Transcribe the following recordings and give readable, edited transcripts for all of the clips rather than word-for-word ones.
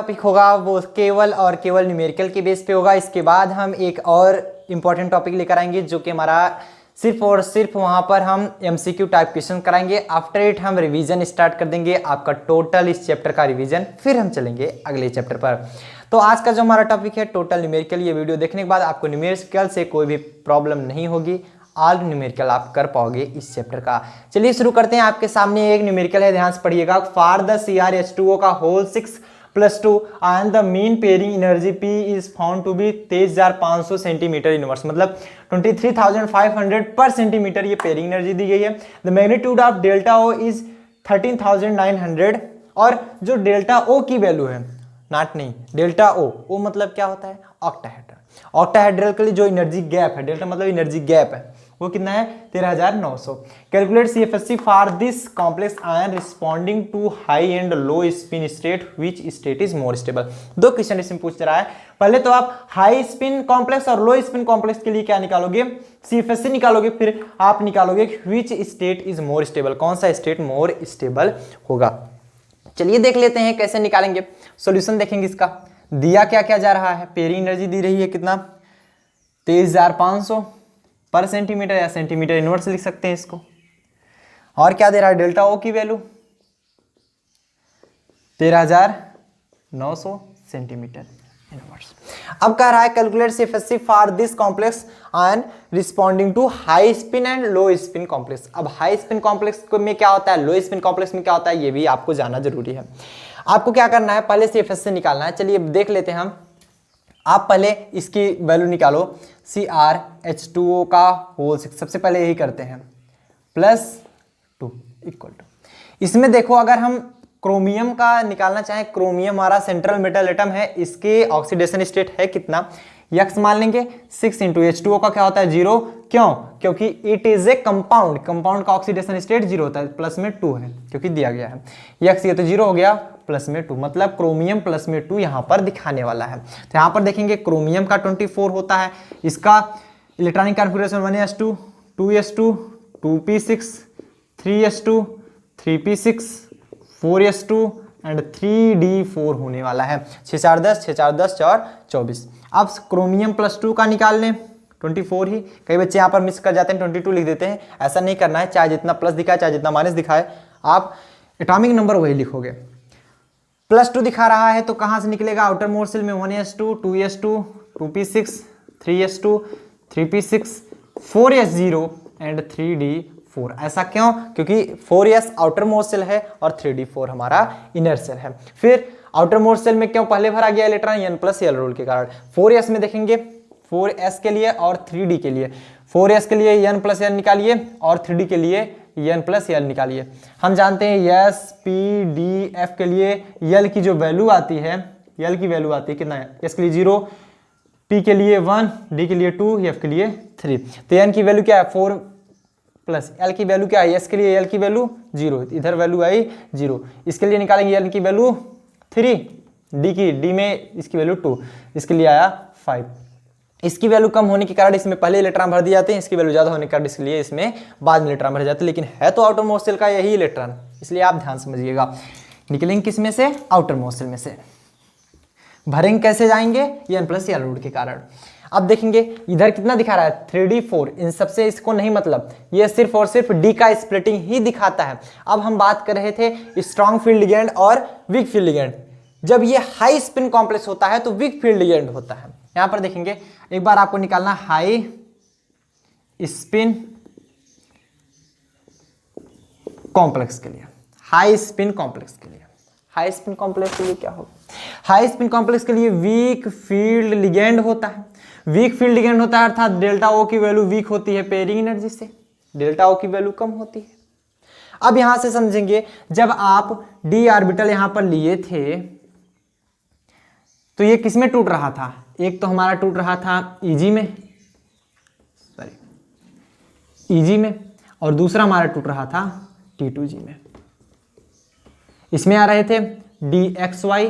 Topic होगा वो केवल और केवल न्यूमेरिकल के बेस पे होगा। इसके बाद हम एक और इम्पॉर्टेंट टॉपिक लेकर आएंगे जो कि हमारा सिर्फ और सिर्फ वहाँ पर हम MCQ टाइप क्वेश्चन कराएंगे। आफ्टर इट हम रिवीजन स्टार्ट कर देंगे, आपका टोटल इस चैप्टर का रिवीजन, फिर हम चलेंगे अगले चैप्टर पर। तो आज का जो हमारा टॉपिक है टोटल न्यूमेरिकल, ये वीडियो देखने के बाद आपको न्यूमेरिकल से कोई भी प्रॉब्लम नहीं होगी, ऑल न्यूमेरिकल आप कर पाओगे इस चैप्टर का। चलिए शुरू करते हैं। आपके सामने एक न्यूमेरिकल है, ध्यान से पढ़िएगा। फॉर द CrH2O का whole 6+2 and the mean pairing energy P is found to be 23,500 centimetre inverse, मतलब 23,500 पर सेंटीमीटर ये पेयरिंग एनर्जी दी गई है। The magnitude of delta O is 13,900 और जो डेल्टा O की वैल्यू है, नॉट नहीं, डेल्टा O मतलब क्या होता है, ऑक्टाहेड्रल। ऑक्टाहेड्रल के लिए जो एनर्जी गैप है, डेल्टा मतलब एनर्जी गैप है, वो कितना है 13,900। Calculate CFSC for this complex ion responding to high and low spin state, which state is more stable. दो क्वेश्चन इसमें पूछ रहा है। पहले तो आप हाई स्पिन कॉम्प्लेक्स और लो स्पिन कॉम्प्लेक्स के लिए क्या निकालोगे, CFSC निकालोगे, फिर आप निकालोगे विच स्टेट इज मोर स्टेबल, कौन सा स्टेट मोर स्टेबल होगा। चलिए देख लेते हैं कैसे निकालेंगे। सॉल्यूशन देखेंगे इसका। दिया क्या क्या जा रहा है, पेयरिंग एनर्जी दी रही है कितना, 23,500 पर सेंटीमीटर, या सेंटीमीटर इनवर्स लिख सकते हैं इसको। और क्या दे रहा है, डेल्टा O की वैल्यू 13,900 सेंटीमीटर इनवर्स। अब कह रहा है calculate CFSC for this complex ion responding to high spin and low spin complex. अब हाई स्पिन कॉम्प्लेक्स में क्या होता है, लो स्पिन कॉम्प्लेक्स में क्या होता है, ये भी आपको जानना जरूरी है। आपको क्या करना है, पहले CFSC निकालना है। चलिए देख लेते हैं हम। आप पहले इसकी वैल्यू निकालो, CrH2O का होल 6, सबसे पहले यही करते हैं, +2 इक्वल टू, इसमें देखो अगर हम क्रोमियम का निकालना चाहें, क्रोमियम हमारा सेंट्रल मेटल एटम है, इसके ऑक्सीडेशन स्टेट है कितना, X मान लेंगे। 6 इंटू H2O का क्या होता है 0, क्यों, क्योंकि it is a compound, compound का ऑक्सीडेशन स्टेट 0 होता है, प्लस में 2 है क्योंकि दिया गया है। X ये तो 0 हो गया, प्लस में 2, मतलब क्रोमियम प्लस में 2 यहाँ पर दिखाने वाला है। तो यहाँ पर देखेंगे क्रोमियम का 24 होता है, इसका electronic configuration 1s2 2s2 2p6 3s2 3p6 4s2 and 3d4 होने वाला है। 6 4 10 6 4 10 4 24। अब क्रोमियम +2 का निकाल लें, 24 ही। कई बच्चे यहाँ पर मिस कर जाते हैं, 22 लिख देते हैं, ऐसा नहीं करना है। चाहे जितना प्लस दिखाए चाहे जितना माइनस दिखाए, आप एटॉमिक नंबर वही लिखोगे। +2 दिखा रहा है तो कहाँ से निकलेगा, आउटर मोस्ट सेल में 1s2 2s2 2p6 3s2 3p6 4s0 and 3d4। ऐसा क्यों, क्योंकि 4s आउटर मोस्ट सेल है और 3d4 हमारा इनर सेल है। फिर आउटर मोस्ट सेल में क्यों पहले भरा गया इलेक्ट्रॉन, n+l रूल के कारण। 4s में देखेंगे 4s के लिए और 3d के लिए, 4s के लिए n+l निकालिए और 3d के लिए n+l निकालिए। हम जानते हैं s p d f के लिए l की जो वैल्यू आती है, l की वैल्यू आती है कितना है, s के लिए 0, p के लिए 1, d के लिए 2, f के लिए 3। तो n की वैल्यू क्या है 4 प्लस l की वैल्यू क्या है, s के लिए l की वैल्यू 0, इधर वैल्यू आई 0। इसके लिए निकालेंगे l की वैल्यू 3, d में इसकी वैल्यू 2, इसके लिए आया 5। इसकी वैल्यू कम होने के कारण इसमें पहले इलेक्ट्रॉन भर दिए जाते हैं, इसकी वैल्यू ज्यादा होने के कारण इसलिए इसमें बाद में इलेक्ट्रॉन भर जाते हैं, लेकिन है तो आउटर मोस्ट सेल का यही इलेक्ट्रॉन, इसलिए आप ध्यान समझिएगा। निकलेंगे किस में से, आउटर मोस्ट सेल में से। भरेंगे कैसे जाएंगे, n+l रूल के कारण। अब देखेंगे इधर कितना दिखा रहा है 3d4, इन सबसे इसको नहीं मतलब, ये सिर्फ और सिर्फ d का स्प्लिटिंग ही दिखाता है। अब हम बात कर रहे थे स्ट्रॉन्ग फील्ड लिगेंड और वीक फील्ड लिगेंड। जब ये हाई स्पिन कॉम्प्लेक्स होता है तो वीक फील्ड लिगेंड होता है। यहां पर देखेंगे एक बार आपको निकालना हाई स्पिन कॉम्प्लेक्स के लिए, हाई स्पिन कॉम्प्लेक्स के लिए, हाई स्पिन कॉम्प्लेक्स के लिए क्या होगा, हाई स्पिन कॉम्प्लेक्स के लिए वीक फील्ड लिगेंड होता है। वीक फील्ड लिगेंड होता है अर्थात डेल्टा O की वैल्यू वीक होती है पेयरिंग एनर्जी से, डेल्टा O की वैल्यू कम होती है। अब यहां से समझेंगे, जब आप d ऑर्बिटल यहां पर लिए थे तो ये किसमें टूट रहा था, एक तो हमारा टूट रहा था Eg में, Eg में, और दूसरा हमारा टूट रहा था T2G में। इसमें आ रहे थे dxy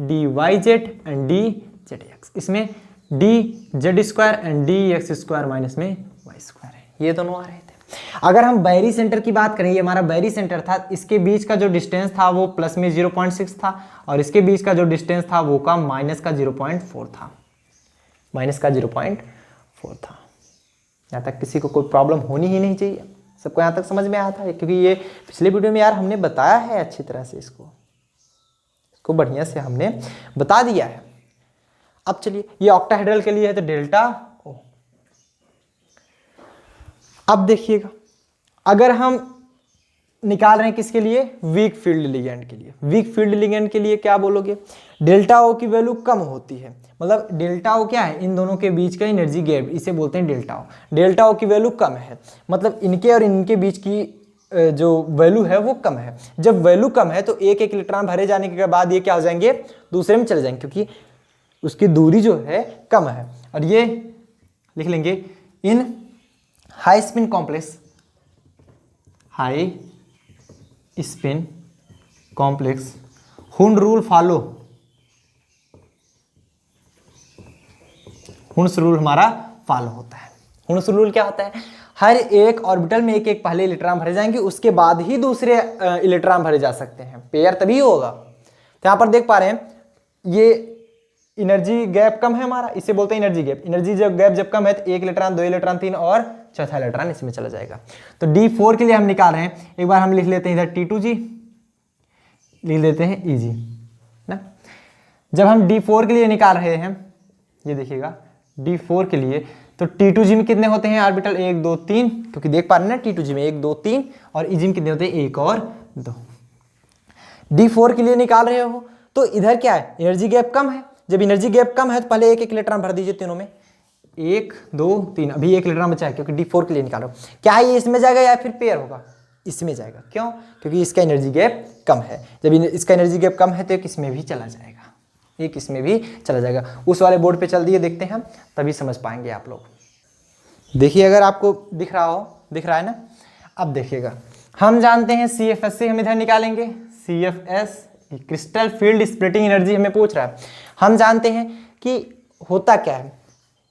dyz एंड dzx, इसमें dz² एंड dx² माइनस में y² है, ये दोनों आ रहे थे। अगर हम बैरी सेंटर की बात करें, ये हमारा बैरी सेंटर था, इसके बीच का जो डिस्टेंस था वो प्लस में 0.6 था और इसके बीच का जो डिस्टेंस था वो का माइनस का 0.4 था, माइनस का 0.4 था। यहाँ तक किसी को कोई प्रॉब्लम होनी ही नहीं चाहिए, सबको यहाँ तक समझ में आया था, क्योंकि ये पिछले वीडियो में यार हमने बताया है अच्छी तरह से, इसको बढ़िया से हमने बता दिया है। अब चलिए, ये ऑक्टाहेड्रल के लिए है तो डेल्टा ओ। अब देखिएगा, अगर हम निकाल रहे हैं किसके लिए, वीक फील्ड लिगेंड के लिए, वीक फील्ड लिगेंड के लिए क्या बोलोगे, डेल्टा ओ की वैल्यू कम होती है, मतलब डेल्टा ओ क्या है, इन दोनों के बीच का एनर्जी गैप, इसे बोलते हैं डेल्टा ओ। डेल्टा ओ की वैल्यू कम है, मतलब इनके और इनके बीच की जो वैल्यू है वो कम है। जब वैल्यू कम है तो एक एक इलेक्ट्रॉन भरे जाने के बाद ये क्या हो जाएंगे, दूसरे में चले जाएंगे, क्योंकि उसकी दूरी जो है कम है। और ये लिख लेंगे, इन high spin complex, high spin complex Hund rule follow, Hund's rule हमारा फॉलो होता है। हुंड्स रूल क्या होता है, हर एक ऑर्बिटल में एक एक पहले इलेक्ट्रॉन भरे जाएंगे, उसके बाद ही दूसरे इलेक्ट्रॉन भरे जा सकते हैं, पेयर तभी होगा। तो यहाँ पर देख पा रहे हैं ये एनर्जी गैप कम है हमारा, इसे बोलते हैं एनर्जी गैप। एनर्जी जब गैप जब कम है तो एक इलेक्ट्रॉन, दो इलेक्ट्रॉन, तीन और चौथा इलेक्ट्रॉन इसमें चला जाएगा। तो D4 के लिए हम निकाल रहे हैं, एक बार हम लिख लेते हैं इधर T2G, लिख देते हैं EG ना। जब हम D4 के लिए निकाल रहे हैं, ये देखिएगा D4 के लिए, तो T2G में कितने होते हैं ऑर्बिटल, 1 2 3, क्योंकि देख पा रहे हैं ना T2G में 1 2 3, और EG में कितने होते हैं, 1 और 2। D4 के लिए निकाल रहे हो तो इधर क्या है, एनर्जी गैप कम है। जब एनर्जी गैप कम है तो पहले एक एक इलेक्ट्रॉन भर दीजिए तीनों में, 1 2 3, अभी एक इलेक्ट्रॉन बचा है क्योंकि D4 के लिए निकाल रहे हो। क्या ये इसमें जाएगा या फिर पेयर होगा, इसमें जाएगा, क्यों, क्योंकि इसका एनर्जी गैप कम है। जब इसका एनर्जी गैप कम है तो एक इसमें भी चला जाएगा, एक इसमें भी चला जाएगा। उस वाले बोर्ड पे चल दिए, देखते हैं हम, तभी समझ पाएंगे आप लोग। देखिए अगर आपको दिख रहा हो, दिख रहा है ना। अब देखिएगा, हम जानते हैं CFS से हम इधर निकालेंगे, CFS crystal field splitting energy हमें पूछ रहा है। हम जानते हैं कि होता क्या है,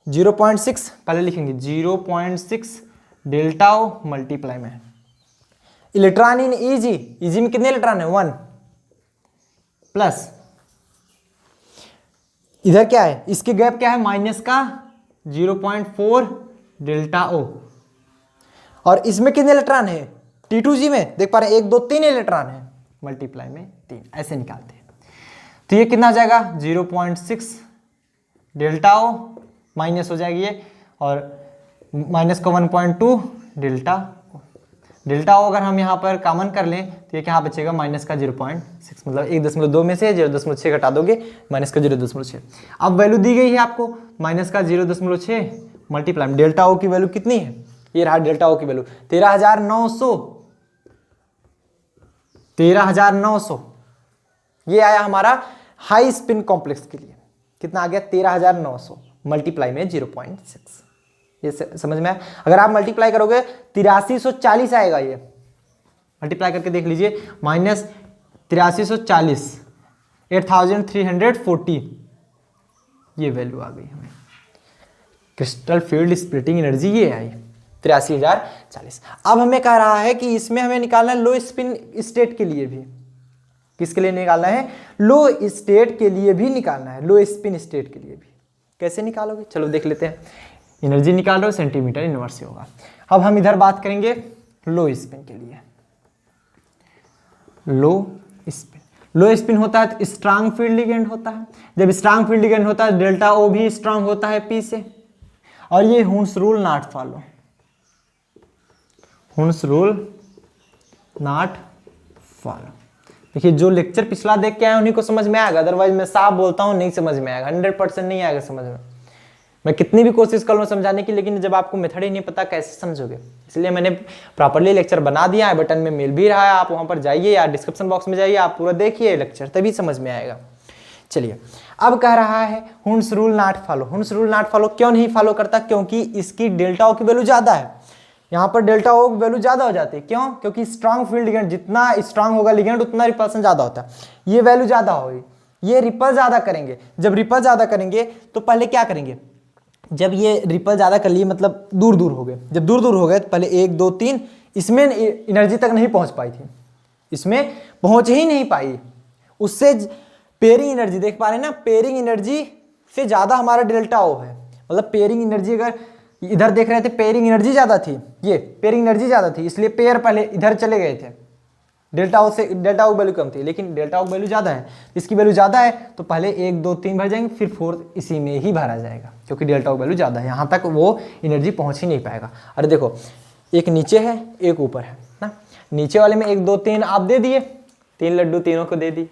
0.6 पहले लिखेंगे, 0.6 डेल्टा ओ मल्टीप्लाई में इलेक्ट्रॉन इन EG में कितने इलेक्ट्रॉन है, 1 प्लस इधर क्या है, इसके गैप क्या है, माइनस का 0.4 डेल्टा ओ, और इसमें कितने इलेक्ट्रॉन है, T2G में देख पा रहे हैं 1 2 3 इलेक्ट्रॉन है, मल्टीप्लाई में 3, ऐसे निकालते हैं। तो ये कितना आ जाएगा, 0.6 डेल्टा ओ, माइनस हो जाएगी ये, और माइनस का 1.2 डेल्टा ओ। डेल्टा ओ अगर हम यहाँ पर कॉमन कर लें तो ये क्या बचेगा, माइनस का 0.6, मतलब 1.2 में से 0.6 घटा दोगे, माइनस का 0.6। अब वैल्यू दी गई है आपको, माइनस का 0.6 मल्टीप्लाई, डेल्टा ओ की वैल्यू कितनी है, ये रहा डेल्टा ओ की वैल्यू 13,900, 13,900 ये आया हमारा हाई स्पिन कॉम्प्लेक्स के लिए। कितना आ गया, 13,900 मल्टीप्लाई में 0.6। ये समझ में आया। अगर आप मल्टीप्लाई करोगे 8340 आएगा, ये मल्टीप्लाई करके देख लीजिए, माइनस 8340, 8340 ये वैल्यू आ गई हमें, क्रिस्टल फील्ड स्प्लिटिंग एनर्जी ये आई 83,040। अब हमें कह रहा है कि इसमें हमें निकालना है लो स्पिन स्टेट के लिए भी। किसके लिए निकालना है, लो स्टेट के लिए भी निकालना है, लो स्पिन स्टेट के लिए भी। कैसे निकालोगे, चलो देख लेते हैं। एनर्जी निकाल रहे हो, सेंटीमीटर इनवर्स से होगा। अब हम इधर बात करेंगे लो स्पिन के लिए। लो स्पिन होता है तो स्ट्रांग फील्ड लिगेंड होता है। जब स्ट्रांग फील्ड लिगेंड होता है डेल्टा ओ भी स्ट्रांग होता है P से, और ये Hund's rule not follow, Hund's rule not follow. देखिए जो लेक्चर पिछला देख के आए उन्हीं को समझ में आएगा, अदरवाइज मैं साफ बोलता हूँ नहीं समझ में आएगा, 100% नहीं आएगा समझ में। मैं कितनी भी कोशिश कर लूँ समझाने की, लेकिन जब आपको मेथड ही नहीं पता कैसे समझोगे। इसलिए मैंने प्रॉपरली लेक्चर बना दिया है, बटन में मिल भी रहा है, आप वहाँ पर जाइए या डिस्क्रिप्शन बॉक्स में जाइए, आप पूरा देखिए लेक्चर, तभी समझ में आएगा। चलिए अब कह रहा है Hund's rule not follow. Hund's rule not follow क्यों नहीं फॉलो करता, क्योंकि इसकी डेल्टा ओ की वैल्यू ज़्यादा है। यहाँ पर डेल्टा ओ वैल्यू ज़्यादा हो जाती है, क्यों, क्योंकि स्ट्रांग फील्ड लिगेंड, जितना स्ट्रांग होगा लिगेंड उतना रिपल्सन ज़्यादा होता है। ये वैल्यू ज़्यादा होगी, ये रिपल ज़्यादा करेंगे। जब रिपल ज़्यादा करेंगे तो पहले क्या करेंगे, जब ये रिपल ज़्यादा कर लिए मतलब दूर दूर हो गए, जब दूर दूर हो गए तो पहले 1 2 3 इसमें एनर्जी तक नहीं पहुंच पाई थी, इसमें पहुंच ही नहीं पाई। उससे पेयरिंग एनर्जी देख पा रहे हैं ना, पेयरिंग एनर्जी से ज़्यादा हमारा डेल्टा ओ है। मतलब पेयरिंग एनर्जी अगर इधर देख रहे थे पेयरिंग एनर्जी ज़्यादा थी, ये पेयरिंग एनर्जी ज़्यादा थी, इसलिए पेयर पहले इधर चले गए थे, डेल्टा ओ से डेल्टा ओ वैल्यू कम थी, लेकिन डेल्टा ओ वैल्यू ज़्यादा है, इसकी वैल्यू ज़्यादा है तो पहले 1 2 3 भर जाएंगे, फिर 4 इसी में ही भरा जाएगा, क्योंकि डेल्टा ओ वैल्यू ज़्यादा है, यहाँ तक वो एनर्जी पहुँच ही नहीं पाएगा। अरे देखो, एक नीचे है एक ऊपर है ना, नीचे वाले में 1 2 3 आप दे दिए, 3 लड्डू तीनों को दे दिए,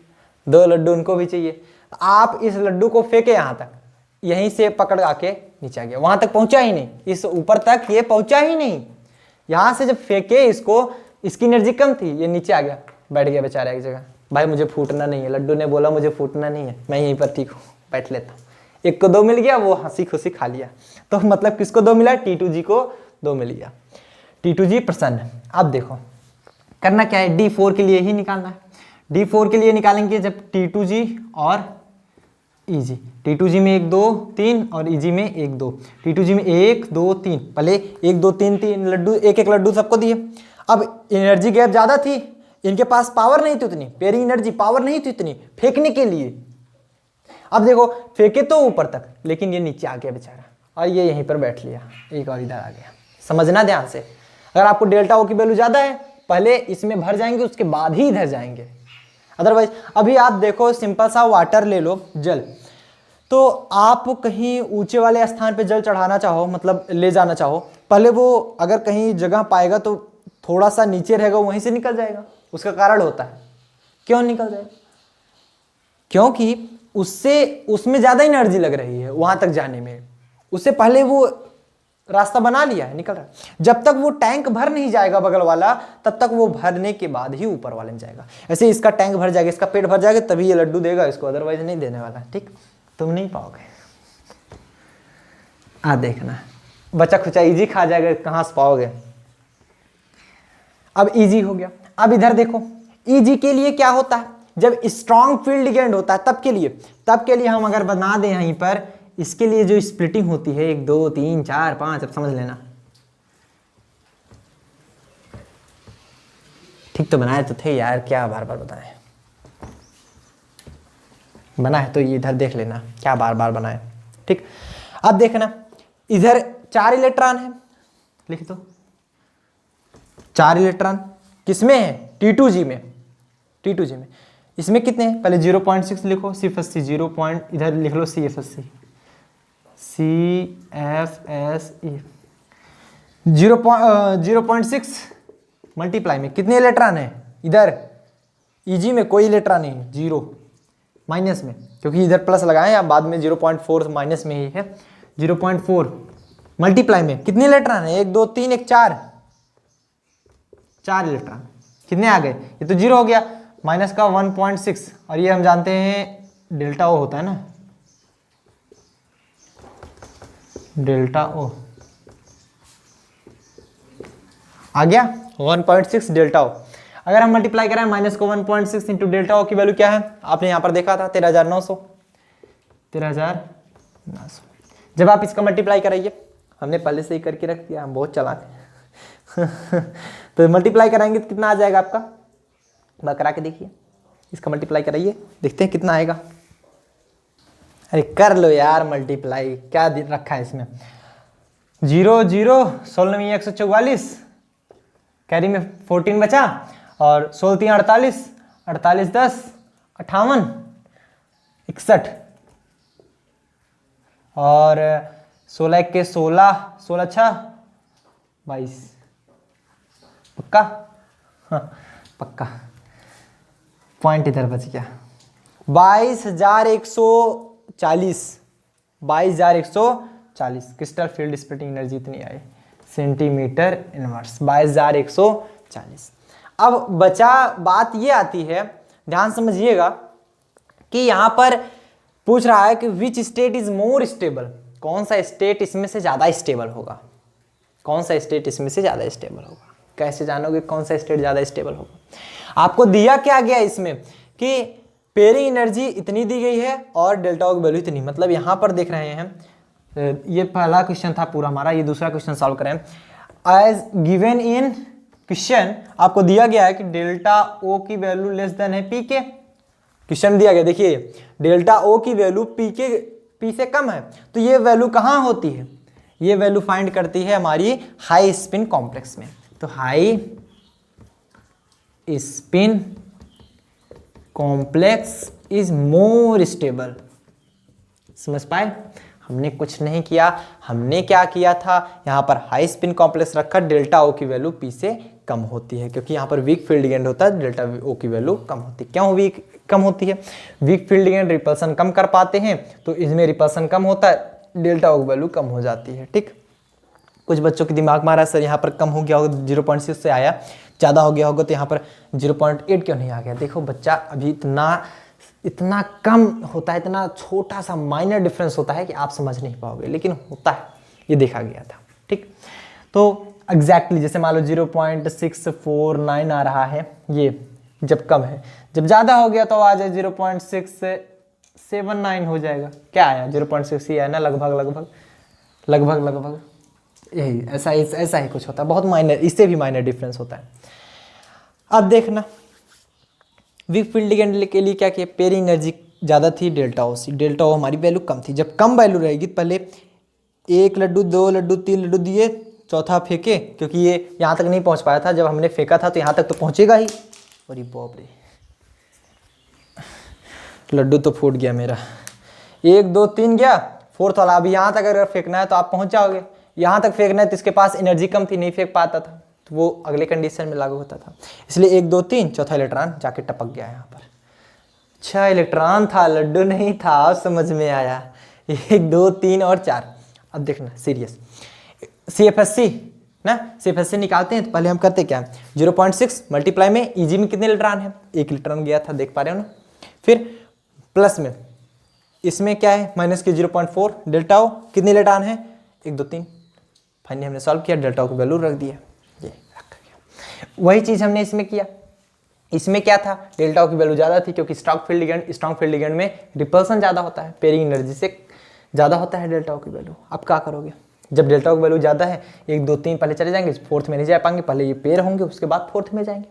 2 लड्डू उनको भी चाहिए, आप इस लड्डू को फेंके यहाँ तक, यहीं से पकड़ आके नीचे आ गया, वहां तक पहुंचा ही नहीं, इस ऊपर तक ये पहुंचा ही नहीं। यहां से जब फेंके इसको, इसकी एनर्जी कम थी, ये नीचे आ गया, बैठ गया बेचारा एक जगह, भाई मुझे फूटना नहीं है, लड्डू ने बोला मुझे फूटना नहीं है, मैं यहीं पर ठीक हूँ, बैठ लेता हूँ। एक को 2 मिल गया, वो हंसी खुशी खा लिया। तो मतलब किसको 2 मिला, T2G को 2 मिल गया, T2G प्रसन्न। अब देखो करना क्या है, D4 के लिए ही निकालना है। D4 के लिए निकालेंगे जब T2G और EG, T2G में 1 2 3 और EG में 1 2, T2G में 1 2 3, पहले 1 2 3 3 लड्डू, एक एक लड्डू सबको दिए। अब एनर्जी गैप ज़्यादा थी, इनके पास पावर नहीं थी उतनी, पेयरिंग एनर्जी पावर नहीं थी इतनी फेंकने के लिए। अब देखो फेंके तो ऊपर तक, लेकिन ये नीचे आ गया बेचारा, और ये यहीं पर बैठ लिया, एक और इधर आ गया। समझना ध्यान से, अगर आपको डेल्टा ओ की वैल्यू ज़्यादा है, पहले इसमें भर जाएंगे, उसके बाद ही इधर जाएंगे। अदरवाइज अभी आप देखो, सिंपल सा वाटर ले लो, जल, तो आप कहीं ऊंचे वाले स्थान पे जल चढ़ाना चाहो, मतलब ले जाना चाहो, पहले वो अगर कहीं जगह पाएगा तो थोड़ा सा नीचे रहेगा, वहीं से निकल जाएगा। उसका कारण होता है, क्यों निकल जाएगा, क्योंकि उससे उसमें ज़्यादा एनर्जी लग रही है वहां तक जाने में, उससे पहले वो रास्ता बना लिया है, निकल रहा है। जब तक वो टैंक भर नहीं जाएगा बगल वाला, तब तक वो भरने के बाद ही ऊपर वाले में जाएगा। ऐसे इसका टैंक भर जाएगा, इसका पेट भर जाएगा, तभी ये लड्डू देगा इसको, अदरवाइज नहीं देने वाला। ठीक, तुम नहीं पाओगे। देखना बच्चा खुचा इजी खा जाएगा, कहाँ से पाओगे। अब इजी हो गया। अब इधर देखो, इजी के लिए क्या होता है, जब स्ट्रॉन्ग फील्ड लिगेंड होता है तब के लिए हम अगर बना दें यहीं पर, इसके लिए जो स्प्लिटिंग होती है 1 2 3 4 5, अब समझ लेना। ठीक तो बनाए तो थे यार, क्या बार बार बताएं, बना है तो ये इधर देख लेना, क्या बार बार बनाए। ठीक, अब देखना इधर 4 इलेक्ट्रॉन है, लिख दो 4 इलेक्ट्रॉन किसमें है, T2G में। इसमें कितने हैं, पहले 0.6 लिखो, CFSC 0. इधर लिख लो CFSC 0.6 मल्टीप्लाई में कितने इलेक्ट्रॉन है, इधर EG में कोई इलेक्ट्रॉन नहीं, 0 माइनस में, क्योंकि इधर प्लस लगाए या बाद में 0.4 माइनस में ही है। 0.4 मल्टीप्लाई में कितने इलेक्ट्रॉन है, 1 2 3 1 4 इलेक्ट्रॉन, कितने आ गए, ये तो 0 हो गया, माइनस का 1.6, और ये हम जानते हैं डेल्टा ओ होता है ना, डेल्टा ओ आ गया 1.6 डेल्टा ओ। अगर हम मल्टीप्लाई करें माइनस को 1.6 इंटू डेल्टा ओ की वैल्यू क्या है, आपने यहाँ पर देखा था 13,900। जब आप इसका मल्टीप्लाई कराइए, हमने पहले से ही करके रख दिया, हम बहुत चालाक हैं तो मल्टीप्लाई कराएंगे तो कितना आ जाएगा आपका, करा के देखिए, इसका मल्टीप्लाई कराइए, देखते हैं कितना आएगा। अरे कर लो यार मल्टीप्लाई, क्या रखा है इसमें, 0 0 16 में 144, कैरी में 14 बचा, और 16 3 48, 48 10 58 61, और 16 के 16 16 6 22, पक्का, हाँ पक्का, पॉइंट इधर बच गया, 22,140 क्रिस्टल फील्ड स्प्लिटिंग एनर्जी इतनी आई, सेंटीमीटर इनवर्स 22,140। अब बचा बात ये आती है, ध्यान समझिएगा कि यहाँ पर पूछ रहा है कि विच स्टेट इज मोर स्टेबल, कौन सा स्टेट इसमें से ज़्यादा स्टेबल होगा, कौन सा स्टेट इसमें से ज़्यादा स्टेबल होगा। कैसे जानोगे कौन सा स्टेट ज़्यादा स्टेबल होगा, आपको दिया क्या गया इसमें कि पेयरिंग एनर्जी इतनी दी गई है और डेल्टा ओ की वैल्यू इतनी, मतलब यहाँ पर देख रहे हैं, ये पहला क्वेश्चन था पूरा हमारा, ये दूसरा क्वेश्चन सॉल्व करें। एज गिवन इन क्वेश्चन आपको दिया गया है कि डेल्टा ओ की वैल्यू लेस देन है पी के। क्वेश्चन दिया गया, देखिए डेल्टा ओ की वैल्यू पी से कम है, तो ये वैल्यू कहाँ होती है? ये वैल्यू फाइंड करती है हमारी हाई स्पिन कॉम्प्लेक्स में। तो high spin complex is more stable. समझ पाए? हमने कुछ नहीं किया, हमने क्या किया था, यहाँ पर हाई स्पिन कॉम्प्लेक्स रखा, डेल्टा ओ की वैल्यू पी से कम होती है, क्योंकि यहाँ पर वीक फील्ड लिगेंड होता है, डेल्टा ओ की वैल्यू कम होती है। क्यों वीक कम होती है? वीक फील्ड लिगेंड रिपल्सन कम कर पाते हैं, तो इसमें रिपल्सन कम होता है, डेल्टा ओ की वैल्यू कम हो जाती है। ठीक, कुछ बच्चों के दिमाग में आ रहा है सर यहाँ पर कम हो गया होगा, 0.6 से आया, ज़्यादा हो गया होगा तो यहाँ पर 0.8 क्यों नहीं आ गया? देखो बच्चा, अभी इतना कम होता है, इतना छोटा सा माइनर डिफरेंस होता है कि आप समझ नहीं पाओगे, लेकिन होता है, ये देखा गया था। ठीक, तो एग्जैक्टली जैसे मान लो 0.649 आ रहा है, ये जब कम है, जब ज़्यादा हो गया तो आ जाए 0.679 हो जाएगा। क्या आया? 0.6 ही आया ना, लगभग यही, ऐसा ही कुछ होता है, बहुत माइनर, इससे भी माइनर डिफरेंस होता है। अब देखना, वीक फील्ड लिगेंड के लिए क्या किया, पेयरिंग एनर्जी ज़्यादा थी डेल्टा ओ से, डेल्टा ओ हमारी वैल्यू कम थी। जब कम वैल्यू रहेगी तो पहले 1 लड्डू 2 लड्डू 3 लड्डू दिए, चौथा फेंके, क्योंकि ये यहाँ तक नहीं पहुँच पाया था, जब हमने फेंका था तो यहाँ तक तो पहुँचेगा ही। अरे बाप रे, लड्डू तो फूट गया मेरा, 1 2 3 गया, फोर्थ वाला। अभी यहाँ तक अगर फेंकना है तो आप पहुँच जाओगे, यहाँ तक फेंकना है तो इसके पास एनर्जी कम थी, नहीं फेंक पाता था, तो वो अगले कंडीशन में लागू होता था। इसलिए 1 2 3 चौथा इलेक्ट्रॉन जाके टपक गया यहाँ पर। अच्छा, इलेक्ट्रॉन था, लड्डू नहीं था, समझ में आया। 1 2 3 और 4। अब देखना सीरियस, CFSC ना, CFSC निकालते हैं तो पहले हम करते क्या, 0.6 मल्टीप्लाई में EG में कितने इलेक्ट्रॉन है, 1 इलेक्ट्रॉन गया था, देख पा रहे हो ना। फिर प्लस में इसमें क्या है, माइनस के 0.4, डेल्टा ओ कितने इलेक्ट्रॉन है, 1 2 3। फाइनली हमने सॉल्व किया, डेल्टा ओ की वैल्यू रख दिया, ये रख गया। वही चीज़ हमने इसमें किया। इसमें क्या था, डेल्टा ओ की वैल्यू ज़्यादा थी, क्योंकि स्ट्रॉन्ग फील्ड लिगेंड में रिपल्सन ज़्यादा होता है, पेयरिंग एनर्जी से ज़्यादा होता है डेल्टा ओ की वैल्यू। अब क्या करोगे, जब डेल्टा ओ की वैल्यू ज़्यादा है, 1 2 3 पहले चले जाएंगे, फोर्थ में नहीं जा पाएंगे, पहले ये पेयर होंगे, उसके बाद फोर्थ में जाएंगे।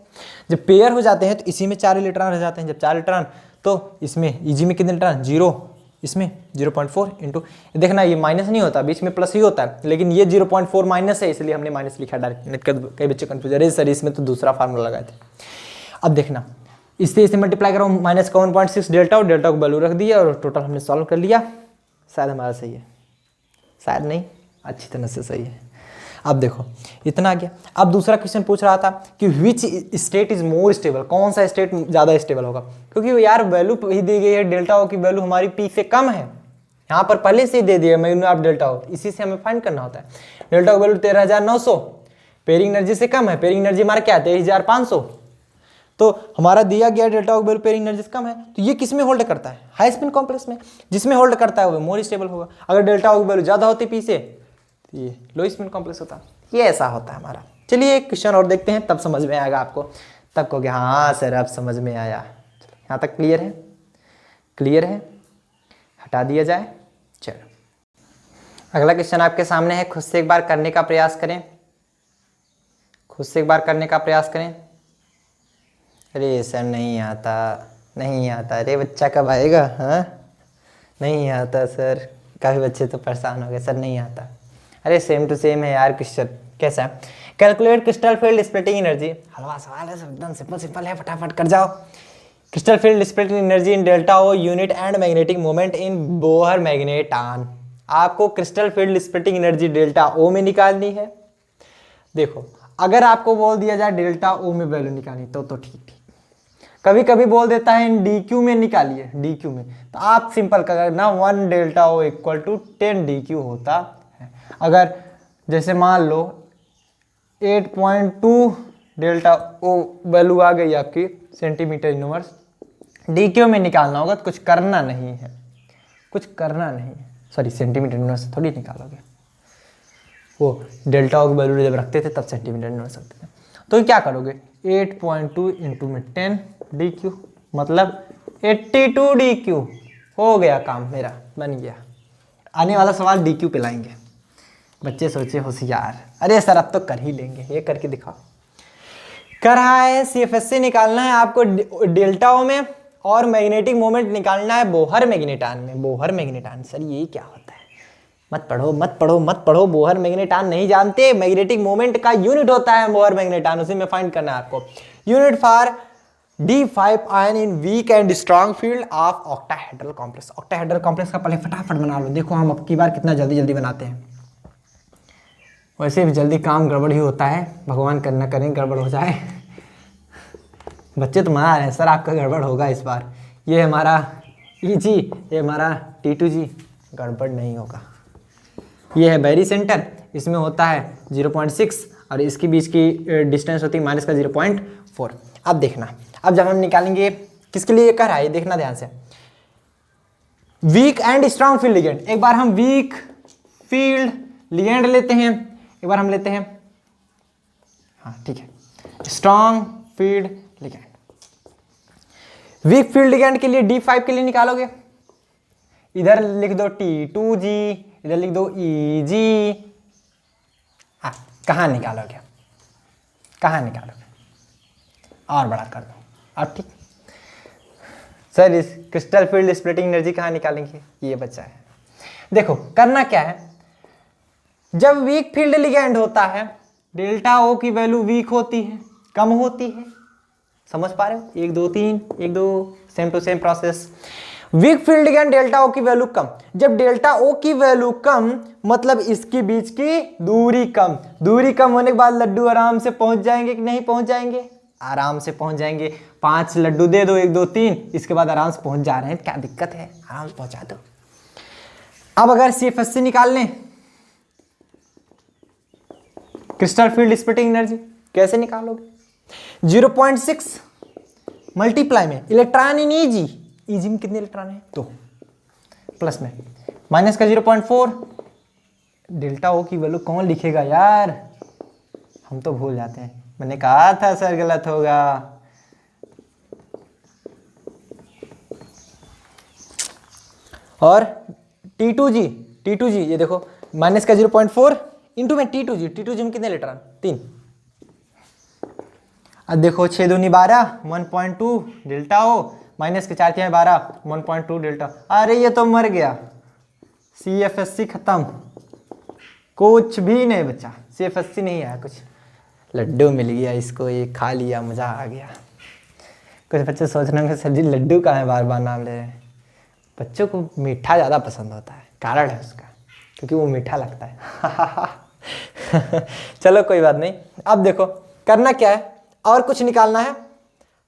जब पेयर हो जाते हैं तो इसी में 4 इलेक्ट्रॉन रह जाते हैं। जब 4 इलेक्ट्रॉन, तो इसमें EG में कितने इलेक्ट्रॉन, 0, इसमें 0.4 इंटू, देखना ये माइनस नहीं होता, बीच में प्लस ही होता है, लेकिन ये 0.4 माइनस है, इसलिए हमने माइनस लिखा डायरेक्ट। कई बच्चे कंफ्यूज, अरे सर इसमें तो दूसरा फार्मूला लगाए थे। अब देखना, इससे मल्टीप्लाई करो, माइनस का 1.6 डेल्टा को वैल्यू रख दिया, और टोटल हमने सॉल्व कर लिया। शायद हमारा सही है, शायद नहीं, अच्छी तरह से सही है। अब देखो इतना आ गया। अब दूसरा क्वेश्चन पूछ रहा था कि विच स्टेट इज मोर स्टेबल, कौन सा स्टेट ज़्यादा स्टेबल होगा, क्योंकि यार वैल्यू ही दी गई है, डेल्टा ओ की वैल्यू हमारी पी से कम है, यहाँ पर पहले से ही दे दिया मैंने आप डेल्टा ओ, इसी से हमें फाइंड करना होता है। डेल्टा ओ वैल्यू 13,900, पेयरिंग एनर्जी से कम है, पेयरिंग एनर्जी हमारा क्या है 23,500, तो हमारा दिया गया डेल्टा ओ वैल्यू पेयरिंग एनर्जी से कम है, तो ये किस में होल्ड करता है, हाई स्पिन कॉम्प्लेक्स में, जिसमें होल्ड करता है वो मोर स्टेबल होगा। अगर डेल्टा ओ वैल्यू ज़्यादा होती पी से, तो ये लो स्पिन कॉम्प्लेक्स होता, ये ऐसा होता है हमारा। चलिए एक क्वेश्चन और देखते हैं, तब समझ में आएगा आपको, तब कहोगे हाँ सर अब समझ में आया। यहाँ तक क्लियर है, क्लियर है, हटा दिया जाए। चलो अगला क्वेश्चन आपके सामने है, खुद से एक बार करने का प्रयास करें, खुद से एक बार करने का प्रयास करें। अरे सर नहीं आता, नहीं आता, अरे बच्चा कब आएगा, हाँ नहीं आता सर, काफ़ी बच्चे तो परेशान हो गए, सर नहीं आता। अरे सेम टू सेम है यार क्वेश्चन, कैसा है, calculate crystal field splitting energy, हलवा सवाल है, एकदम सिंपल है, फटाफट कर जाओ। Crystal field splitting energy in delta O unit and magnetic moment in Bohr magneton. आपको crystal field splitting energy delta O में निकालनी है। देखो अगर आपको बोल दिया जाए डेल्टा ओ में वैल्यू निकालनी तो ठीक, कभी कभी बोल देता है इन DQ में निकालिए, DQ में, तो आप सिंपल कर ना 1 delta O equal to 10 DQ होता है। अगर जैसे मान लो 8.2 डेल्टा ओ वैल्यू आ गई आपकी सेंटीमीटर इनवर्स, DQ में निकालना होगा, तो कुछ करना नहीं है, कुछ करना नहीं है, सॉरी सेंटीमीटर इनवर्स थोड़ी निकालोगे, वो डेल्टा ओ की वैल्यू जब रखते थे तब सेंटीमीटर इनवर्स रखते थे। तो क्या करोगे 8.2 इंटू में 10 DQ, मतलब 82 DQ, हो गया काम मेरा, बन गया। आने वाला सवाल DQ पे लाएंगे, बच्चे सोचे होशियार, अरे सर अब तो कर ही लेंगे, ये करके दिखाओ। कर रहा है CFSC निकालना है आपको डेल्टा ओ में, और मैग्नेटिक मोमेंट निकालना है बोहर मैग्नेटान में। बोहर मैग्नेटान सर ये क्या होता है? मत पढ़ो मत पढ़ो मत पढ़ो, बोहर मैग्नेटान नहीं जानते। मैग्नेटिक मोमेंट का यूनिट होता है बोहर मैग्नेटान, उसी में फाइंड करना है आपको। Unit for D5 ion in weak and strong field of octahedral complex. Octahedral complex का पहले फटाफट बना लो। देखो हम अब की बार कितना जल्दी जल्दी बनाते हैं। वैसे भी जल्दी काम गड़बड़ ही होता है, भगवान करना करें गड़बड़ हो जाए। बच्चे तो मना रहे हैं सर आपका गड़बड़ होगा इस बार। ये हमारा EG, ये हमारा T2G, गड़बड़ नहीं होगा। ये है बैरी सेंटर, इसमें होता है 0.6 और इसके बीच की डिस्टेंस होती है माइनस का 0.4। अब देखना, अब जब हम निकालेंगे किसके लिए कर रहा है देखना ध्यान से। Weak and strong field ligand. एक बार हम वीक फील्ड लिगेंड लेते हैं, एक बार हम लेते हैं, हाँ ठीक है, strong field ligand. Week field ligand के लिए D5 के लिए निकालोगे, इधर लिख दो T2G, इधर लिख दो EG। कहाँ निकालोगे, कहाँ निकालोगे? और बड़ा कर दो अब, ठीक। सर इस क्रिस्टल फील्ड स्प्लिटिंग एनर्जी कहाँ निकालेंगे? ये बच्चा है। देखो करना क्या है, जब वीक फील्ड लिगेंड होता है डेल्टा ओ की वैल्यू वीक होती है, कम होती है। समझ पा रहे हो? 1 2 3 1 2 same to same process. Weak field ligand delta O की वैल्यू कम। जब डेल्टा ओ की वैल्यू कम मतलब इसके बीच की दूरी कम। दूरी कम होने के बाद लड्डू आराम से पहुंच जाएंगे कि नहीं पहुंच जाएंगे? आराम से पहुंच जाएंगे। 5 लड्डू दे दो, 1 2 3, इसके बाद आराम से पहुंच जा रहे हैं, क्या दिक्कत है? आराम से पहुंचा दो। अब अगर CFSC निकाल लें, क्रिस्टल फील्ड स्प्लिटिंग एनर्जी, कैसे निकालोगे? 0.6 मल्टीप्लाई में इलेक्ट्रॉन इन EG। EG में कितने इलेक्ट्रॉन है? 2, प्लस में माइनस का 0.4। डेल्टा ओ की वैल्यू कौन लिखेगा यार? हम तो भूल जाते हैं। मैंने कहा था सर गलत होगा। और T2G ये देखो माइनस का 0.4 इंटू में T2G में कितने इलेक्ट्रॉन? 3। अब देखो 6 दूनी 12, 1.2 डेल्टा ओ, माइनस के 4 तिहाई 12, 1.2 डेल्टा। अरे ये तो मर गया, CFSC खत्म, कुछ भी नहीं बचा। CFSC नहीं आया, कुछ लड्डू मिल गया इसको, ये खा लिया, मजा आ गया। कुछ बच्चे सोच रहे होंगे सर जी लड्डू कहाँ है, बार बार नाम ले रहे हैं। बच्चों को मीठा ज़्यादा पसंद होता है, कारण है उसका, क्योंकि वो मीठा लगता है। चलो कोई बात नहीं। अब देखो करना क्या है, और कुछ निकालना है।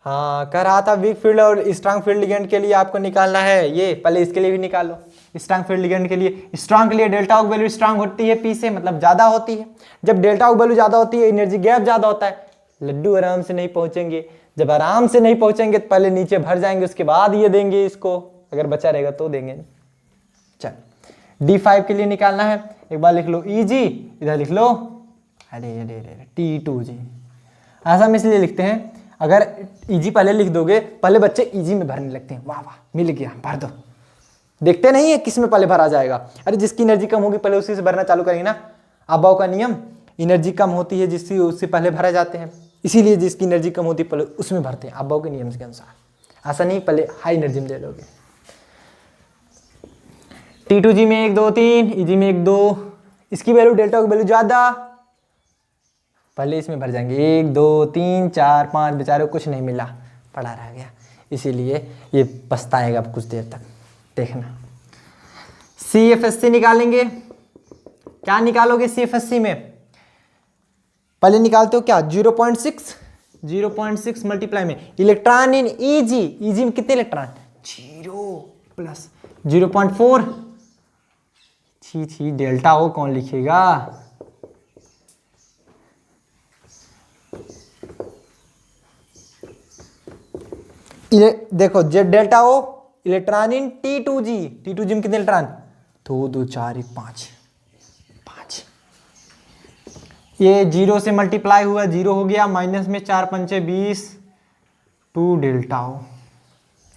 हाँ कह रहा था वीक फील्ड और स्ट्रांग फील्ड लिगेंड के लिए आपको निकालना है ये, पहले इसके लिए भी निकालो। स्ट्रांग फील्ड लिगेंड के लिए, स्ट्रांग के लिए डेल्टा ओ वैल्यू स्ट्रांग होती है P से, मतलब ज़्यादा होती है। जब डेल्टा ओ वैल्यू ज़्यादा होती है एनर्जी गैप ज़्यादा होता है, लड्डू आराम से नहीं पहुँचेंगे। जब आराम से नहीं पहुँचेंगे तो पहले नीचे भर जाएंगे, उसके बाद ये देंगे इसको, अगर बचा रहेगा तो देंगे। चल D5 के लिए निकालना है, एक बार लिख लो EG, इधर लिख लो अरे T2G। ऐसा हम इसलिए लिखते हैं, अगर EG पहले लिख दोगे, पहले बच्चे EG में भरने लगते हैं। वाह वाह मिल गया, भर दो। देखते नहीं है किस में पहले भरा जाएगा। अरे जिसकी एनर्जी कम होगी पहले उसी से भरना चालू करेंगे ना। अबाव का नियम, एनर्जी कम होती है जिसकी उससे पहले भरा जाते हैं, इसीलिए जिसकी एनर्जी कम होती है पहले उसमें भरते हैं अबाव के नियम के अनुसार। ऐसा नहीं पहले हाई एनर्जी में ले लोगे। T2G में 1 2 3, EG में 1 2, इसकी वैल्यू डेल्टा की वैल्यू ज़्यादा, पहले इसमें भर जाएंगे। 1 2 3 4 5, बेचारे को कुछ नहीं मिला, पड़ा रह गया, इसीलिए ये पछताएगा अब कुछ देर तक। देखना CFSC निकालेंगे, क्या निकालोगे CFSC में? पहले निकालते हो क्या 0.6 मल्टीप्लाई में इलेक्ट्रॉन इन EG में कितने इलेक्ट्रॉन? 0 प्लस 0.4। छी डेल्टा ओ कौन लिखेगा? देखो delta O electron in T2G में कितने इलेक्ट्रॉन? 2 2 4 1 5। ये 0 से मल्टीप्लाई हुआ, 0 हो गया, माइनस में 4 5 20, 2 डेल्टा ओ।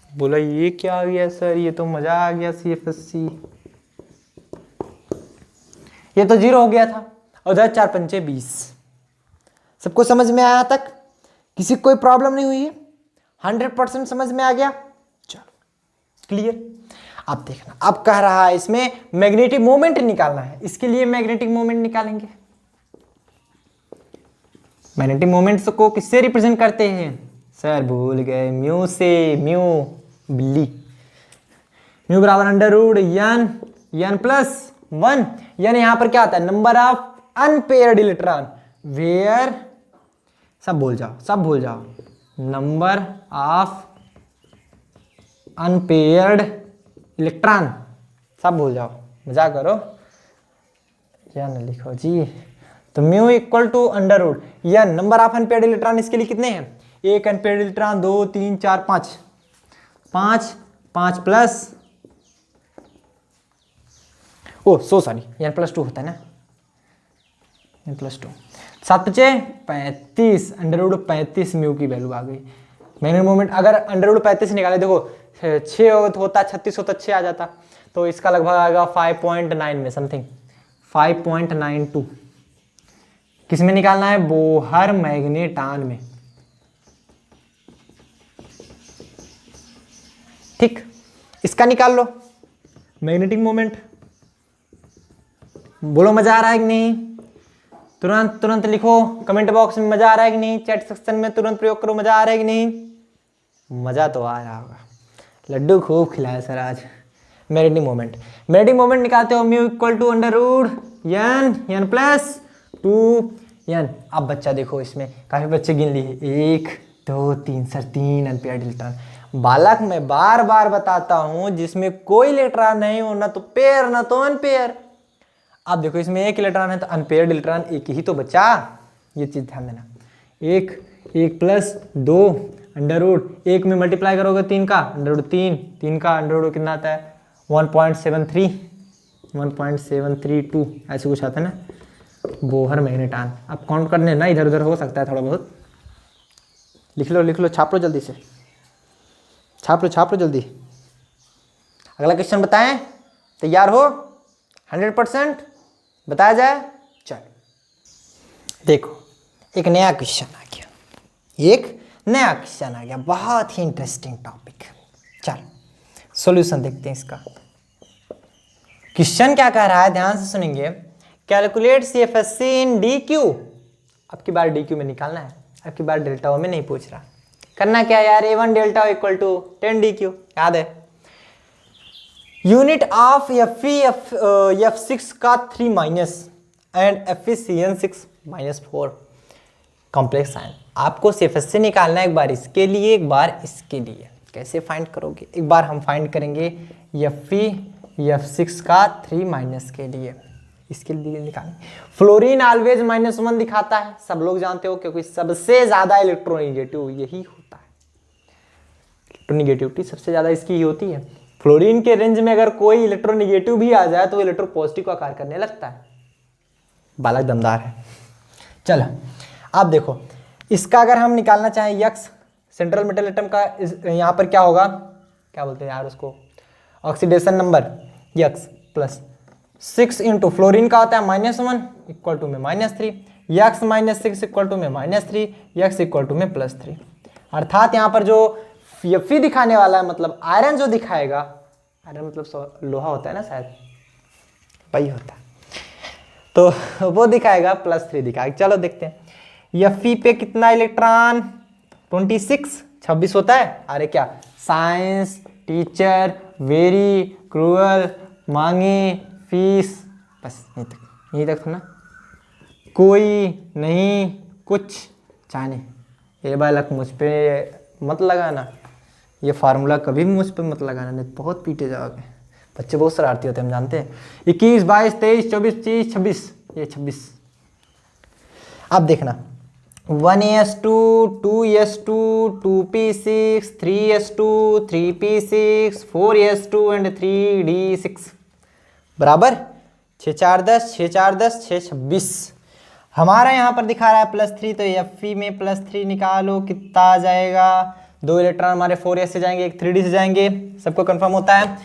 बोला ये क्या आ गया सर, ये तो मजा आ गया CFSC। ये तो 0 हो गया था, और 4 5 20। सबको समझ में आया तक? किसी को कोई प्रॉब्लम नहीं हुई है? 100% समझ में आ गया? चलो क्लियर। अब देखना, अब कह रहा है इसमें मैग्नेटिक मोमेंट निकालना है। इसके लिए मैग्नेटिक मोमेंट निकालेंगे। मैग्नेटिक मोमेंट्स को किससे रिप्रेजेंट करते हैं? सर भूल गए, म्यू से। म्यू बिल्ली, म्यू बराबर अंडर रूट एन प्लस 1। यानी यहां पर क्या होता है? Number of unpaired electron where, सब भूल जाओ, सब भूल जाओ, नंबर ऑफ अनपेयर्ड इलेक्ट्रॉन, सब भूल जाओ, मजाक करो या न लिखो जी। तो mu equal to under root या नंबर ऑफ अनपेयर्ड इलेक्ट्रॉन। इसके लिए कितने हैं? एक unpaired electron, 2 3 4 5, 5 plus, oh so sorry, n plus 2 होता है ना, n plus 2, 7 5 35, under root 35 mu की वैल्यू आ गई। मैग्नेटिक मोमेंट अगर अंडर रूट 35 निकाले, देखो 6 होता, 36 होता, 6 आ जाता, तो इसका लगभग आएगा 5.9 में समथिंग, 5.92। किस में निकालना है? बोहर मैग्नेटान में। ठीक, इसका निकाल लो मैग्नेटिक मोमेंट। बोलो मजा आ रहा है कि नहीं? तुरंत तुरंत लिखो कमेंट बॉक्स में, मजा आ रहा है कि नहीं? चैट सेक्शन में तुरंत प्रयोग करो, मजा आ रहा है कि नहीं? मजा तो आ रहा होगा, लड्डू खूब खिलाया सर आज। मैग्नेटिक मोमेंट, मैग्नेटिक मोमेंट निकालते हो mu equal to under root n plus 2n। अब बच्चा देखो, इसमें काफी बच्चे गिन लिए, 1 2 3 सर 3 अनपेयर्ड इलेक्ट्रॉन। बालक मैं बार बार बताता हूं, जिसमें कोई इलेक्ट्रॉन नहीं हो, ना तो पेयर ना तो अनपेयर। अब देखो इसमें एक इलेक्ट्रॉन है तो अनपेयर्ड इलेक्ट्रॉन एक ही तो बचा, ये चीज ध्यान देना। 1 प्लस 2 अंडर रूट, 1 में मल्टीप्लाई करोगे 3 का अंडर रूट 3, 3 का अंडर रूट कितना आता है? 1.73, 1.732 ऐसे कुछ आता है ना, बोहर मैग्नेटान। अब काउंट करने ना, इधर उधर हो सकता है थोड़ा बहुत, लिख लो, छाप लो जल्दी से, छाप लो जल्दी। अगला क्वेश्चन बताएं, तैयार हो? 100% बताया जाए। चल देखो, एक नया क्वेश्चन आ गया, बहुत ही इंटरेस्टिंग टॉपिक। चल सॉल्यूशन देखते हैं इसका। क्वेश्चन क्या कह रहा है, ध्यान से सुनेंगे। कैलकुलेट CFSC इन DQ। अब की बार DQ में निकालना है, अब की बार डेल्टा ओ में नहीं पूछ रहा। करना क्या यार, A1 delta equal to 10 DQ, याद है। यूनिट ऑफ F6 का 3 minus and FeCN6 -4 complex ion. आपको CFSC निकालना है, एक बार इसके लिए, एक बार इसके लिए। कैसे फाइंड करोगे? एक बार हम फाइंड करेंगे F6 का 3 माइनस के लिए, इसके लिए निकालेंगे। फ्लोरीन ऑलवेज -1 दिखाता है, सब लोग जानते हो, क्योंकि सबसे ज्यादा इलेक्ट्रोनिगेटिव यही होता है। इलेक्ट्रोनिगेटिविटी सबसे ज्यादा इसकी ही होती है। फ्लोरीन के रेंज में अगर कोई इलेक्ट्रोनिगेटिव भी आ जाए तो इलेक्ट्रोपॉजिटिव का कार्य करने लगता है। बालक दमदार है। चलो अब देखो, इसका अगर हम निकालना चाहें यक्स, सेंट्रल मेटल एटम का, यहाँ पर क्या होगा, क्या बोलते हैं यार उसको, oxidation number x plus 6 into fluorine का होता है -1 इक्वल टू में -3, यक्स -6 इक्वल टू में -3, यक्स इक्वल टू में +3। अर्थात यहाँ पर जो Fe दिखाने वाला है, मतलब आयरन जो दिखाएगा, आयरन मतलब लोहा होता है ना शायद, वही होता है, तो वो दिखाएगा +3 दिखाएगा। चलो देखते हैं Fe पे कितना इलेक्ट्रॉन, 26 होता है। अरे क्या साइंस टीचर वेरी क्रूअल मांगे फीस, बस यहीं तक ना, कोई नहीं कुछ जाने। ये बालक मुझ पे मत लगाना, ये फार्मूला कभी भी मुझ पे मत लगाना, नहीं बहुत पीटे जाओगे। बच्चे बहुत शरारती होते हैं, हम जानते हैं। 21 22 23 24 30 26, ये 26। अब देखना 1s2 2s2 2p6 3s2 3p6 4s2 and 3d6 बराबर 6 4 10 6 4 10 6 26। हमारा यहाँ पर दिखा रहा है +3, तो Fe में +3 निकालो, कितना आ जाएगा। 2 इलेक्ट्रॉन हमारे 4s से जाएंगे, एक 3d से जाएंगे, सबको कंफर्म होता है।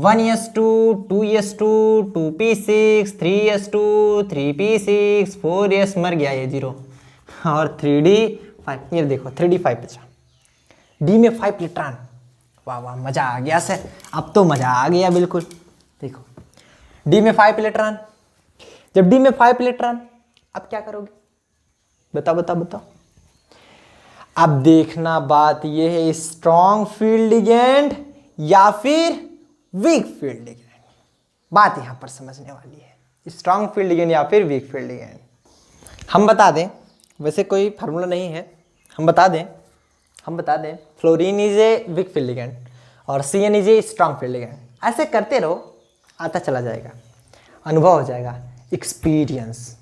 1s2 2s2 2p6 3s2 3p6 4s मर गया ये 0, और 3d 5, ये देखो 3d5 बचा, डी में 5 इलेक्ट्रॉन। वाह वाह, मजा आ गया सर, अब तो मजा आ गया बिल्कुल। देखो डी में 5 इलेक्ट्रॉन, जब डी में 5 इलेक्ट्रॉन, अब क्या करोगे, बताओ बताओ बताओ। अब देखना बात यह है, स्ट्रॉन्ग फील्ड लिगेंड या फिर वीक फील्ड लिगेंड, बात यहां पर समझने वाली है, स्ट्रॉन्ग फील्ड लिगेंड या फिर वीक फील्ड लिगेंड। हम बता दें, वैसे कोई फार्मूला नहीं है, हम बता दें fluorine is a week field ligand और CN is a strong field ligand. ऐसे करते रहो, आता चला जाएगा, अनुभव हो जाएगा, एक्सपीरियंस।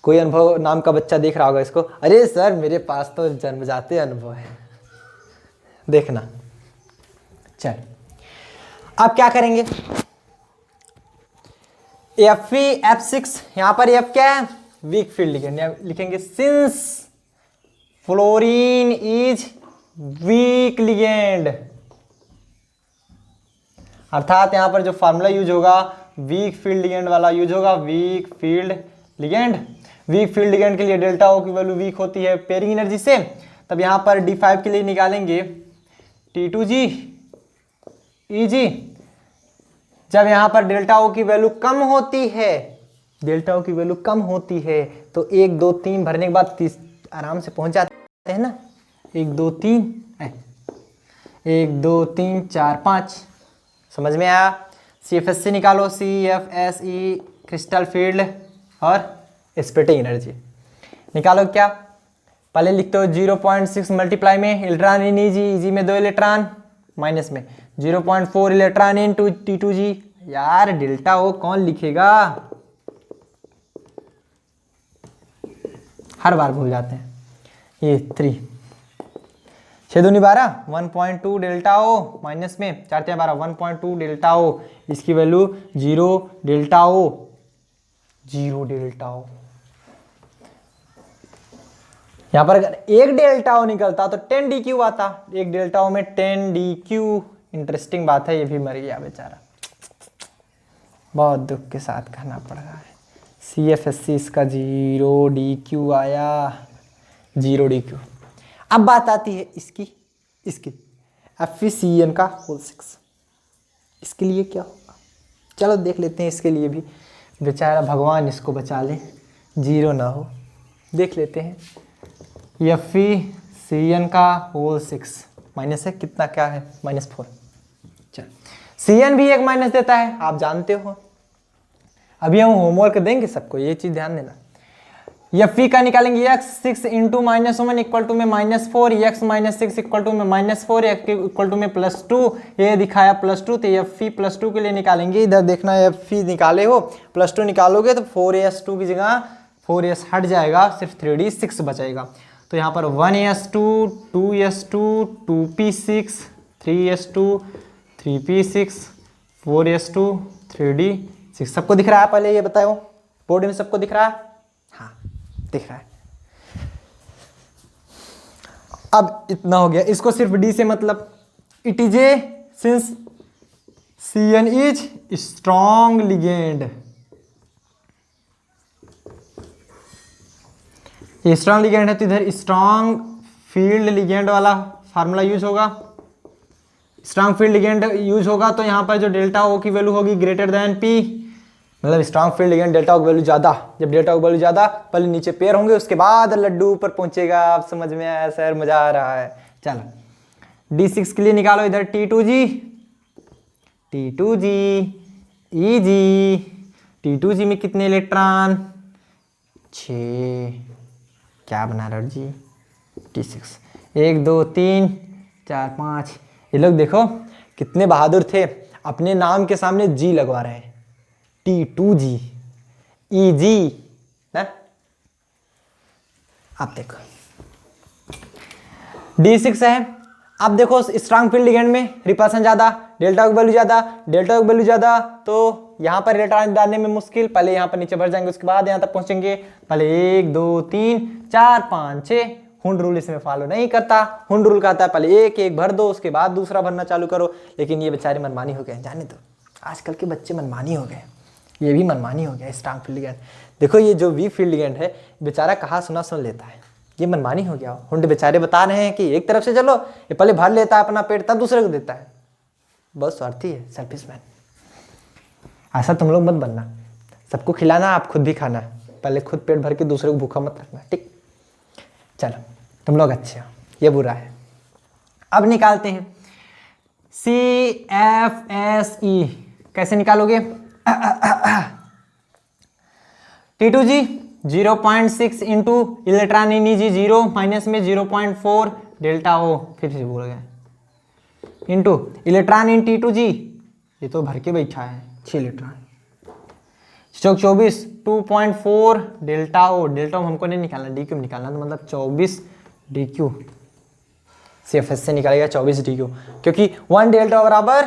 कोई अनुभव नाम का बच्चा देख रहा होगा इसको, अरे सर मेरे पास तो जन्मजाते अनुभव है। देखना, चल अब क्या करेंगे, Fe(F6), यहां पर F क्या है, वीक फील्ड लिगेंड, लिखेंगे since fluorine is weak ligand, अर्थात यहां पर जो फार्मूला यूज होगा वीक फील्ड लिगेंड वाला यूज होगा, week field ligand. Week field ligand के लिए डेल्टा O की वैल्यू वीक होती है पेयरिंग एनर्जी से, तब यहां पर D5 के लिए निकालेंगे T2G Eg। जब यहां पर डेल्टा O की वैल्यू कम होती है, डेल्टा O की वैल्यू कम होती है तो 1 2 3 भरने के बाद 30 आराम से पहुंच जाते हैं ना, 1 2 3 1 2 3 4 5, समझ में आया। CFSE निकालो, CFSE क्रिस्टल फील्ड और स्प्लिटिंग एनर्जी निकालो। क्या पहले लिखते हो 0.6 मल्टीप्लाई में इलेक्ट्रॉन इन Eg में 2 इलेक्ट्रॉन, माइनस में 0.4 इलेक्ट्रॉन इन T2G। यार डेल्टा O कौन लिखेगा, हर बार भूल जाते हैं। ये 3 6 दूनी 12, 1.2 डेल्टा O, माइनस में 4 3 12, 1.2 डेल्टा O, इसकी value 0 delta O, 0 delta O। यहां पर अगर 1 डेल्टा O निकलता तो 10 DQ आता, 1 डेल्टा O में 10 DQ। इंटरेस्टिंग बात है, ये भी मर गया बेचारा, बहुत दुख के साथ कहना पड़ रहा है। CFSE इसका 0 DQ आया, 0 DQ। अब बात आती है इसकी FeCN का होल 6, इसके लिए क्या होगा, चलो देख लेते हैं। इसके लिए भी बेचारा भगवान इसको बचा ले, 0 ना हो, देख लेते हैं। FeCN का होल 6 माइनस है, कितना क्या है, -4। चल CN भी एक माइनस देता है, आप जानते हो, अभी हम होमवर्क देंगे सबको, ये चीज ध्यान देना। Fe का निकालेंगे x 6 इंटू -1 इक्वल टू में -4, x -6 इक्वल टू में -4, इक्वल टू में +2, ये दिखाया +2, तो Fe +2 के लिए निकालेंगे। इधर देखना Fe निकाले हो, +2 निकालोगे तो 4s2 की जगह 4s हट जाएगा, सिर्फ 3d6 बचेगा। तो यहाँ पर 1s2 2s2 2p6 3s2 3p6 4s2 3d6, सबको दिख रहा है, पहले ये बताओ बोर्ड में सबको दिख रहा है, हाँ दिख रहा है। अब इतना हो गया, इसको सिर्फ D से मतलब, it is a since CN is strong ligand, ये स्ट्रॉन्ग लिगेंड है तो इधर स्ट्रॉन्ग फील्ड लिगेंड वाला फार्मूला यूज होगा। स्ट्रॉन्ग फील्ड लिगेंड यूज होगा तो यहाँ पर जो डेल्टा O की वैल्यू होगी ग्रेटर देन P, मतलब strong field ligand delta O की वैल्यू ज्यादा, जब डेल्टा O की वैल्यू ज्यादा, पहले नीचे पेयर होंगे उसके बाद लड्डू ऊपर पहुंचेगा। आप समझ में आया सर, मजा आ रहा है। चलो D6 के लिए निकालो, इधर T2G EG, T2G में कितने इलेक्ट्रॉन, 6, क्या बना रहे हो जी, T6 1 2 3 4 5। ये लोग देखो कितने बहादुर थे, अपने नाम के सामने G लगवा रहे हैं, T2G EG ना। आप देखो D6 है, आप देखो स्ट्रॉन्ग फील्ड लिगेंड में रिपल्सन ज्यादा, डेल्टा की वैल्यू ज्यादा, डेल्टा की वैल्यू ज्यादा, तो यहां पर इलेक्ट्रॉन डालने में मुश्किल, पहले यहां पर नीचे भर जाएंगे उसके बाद यहां तक पहुंचेंगे। पहले 1 2 3 4 5 6, हुंड रूल इसमें फॉलो नहीं करता। हुंड रूल कहता है पहले एक एक भर दो, उसके बाद दूसरा भरना चालू करो, लेकिन ये बेचारे मनमानी हो गए, जाने दो, आजकल के बच्चे मनमानी हो गए, ये भी मनमानी हो गया। स्ट्रॉन्ग फील्ड लिगेंड देखो, ये जो वीक फील्ड लिगेंड है बेचारा कहा सुना सुन लेता है, ये मनमानी हो गया। हुंड बेचारे बता रहे हैं कि एक तरफ से चलो, ये पहले भर लेता है अपना पेट तब दूसरे को देता है, बहुत स्वार्थी है, सेल्फिश मैन। ऐसा तुम लोग मत बनना, सबको खिलाना, आप खुद भी खाना, पहले खुद पेट भर के दूसरे को भूखा मत रखना, ठीक। चलो तुम लोग अच्छे हो, ये बुरा है। अब निकालते हैं CFSE, कैसे निकालोगे? T2G 0.6 into electron in EG 0 minus में 0.4 डेल्टा O, फिर से बोल गए, इंटू इलेक्ट्रॉन इन T2G, ये तो भर के बैठा है 6 electron, stock 24 2.4 delta O, delta O हमको नहीं निकालना, DQ निकालना, तो मतलब 24 DQ, CFS से निकालेगा 24 DQ, क्योंकि 1 डेल्टा बराबर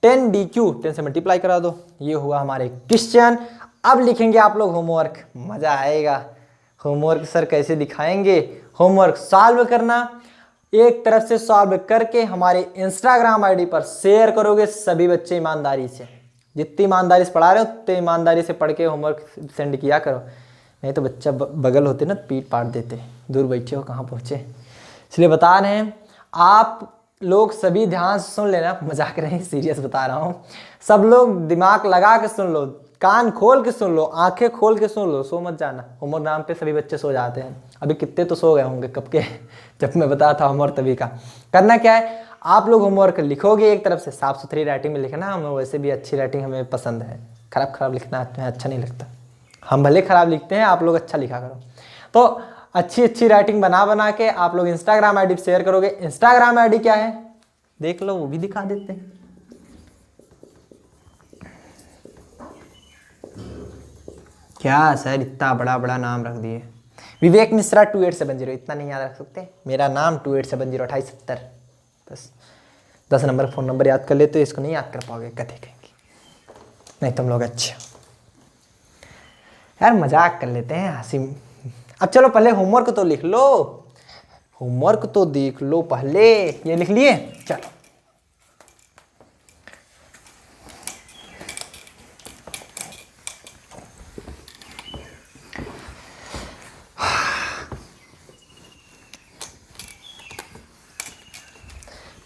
10 DQ, 10 से मल्टीप्लाई करा दो। ये हुआ हमारे क्वेश्चन। अब लिखेंगे आप लोग होमवर्क, मजा आएगा। होमवर्क सर कैसे दिखाएंगे? होमवर्क सॉल्व करना, एक तरफ से सॉल्व करके हमारे इंस्टाग्राम आईडी पर शेयर करोगे सभी बच्चे ईमानदारी से, जितनी ईमानदारी से पढ़ा रहे हो उतनी ईमानदारी से पढ़ के होमवर्क सेंड किया करो, नहीं तो बच्चा बगल होते ना पीट पाट देते, दूर बैठे हो कहाँ पहुँचे। इसलिए बता रहे हैं आप लोग सभी ध्यान से सुन लेना, मजाक नहीं सीरियस बता रहा हूँ। सब लोग दिमाग लगा के सुन लो, कान खोल के सुन लो, आंखें खोल के सुन लो, सो मत जाना। होमवर्क नाम पे सभी बच्चे सो जाते हैं, अभी कितने तो सो गए होंगे कब के, जब मैं बताया था होमवर्क तभी का। करना क्या है, आप लोग होमवर्क लिखोगे, एक तरफ से साफ सुथरी राइटिंग में लिखना, हमें वैसे भी अच्छी राइटिंग हमें पसंद है, खराब लिखना अच्छा नहीं लगता, हम भले खराब लिखते हैं, आप लोग अच्छा लिखा करो। तो अच्छी राइटिंग बना के आप लोग इंस्टाग्राम आईडी शेयर करोगे। इंस्टाग्राम आईडी क्या है देख लो, वो भी दिखा देते हैं। क्या सर इतना बड़ा नाम रख दिए, विवेक मिश्रा 2870, इतना नहीं याद रख सकते? मेरा नाम 2870 2870, बस 10 नंबर फ़ोन नंबर याद कर लेते, तो इसको नहीं याद कर पाओगे, कथे कहेंगे नहीं तुम लोग अच्छे यार, मजाक कर लेते हैं हंसी। अब चलो पहले होमवर्क तो लिख लो, होमवर्क तो देख लो पहले। ये लिख लिए, चलो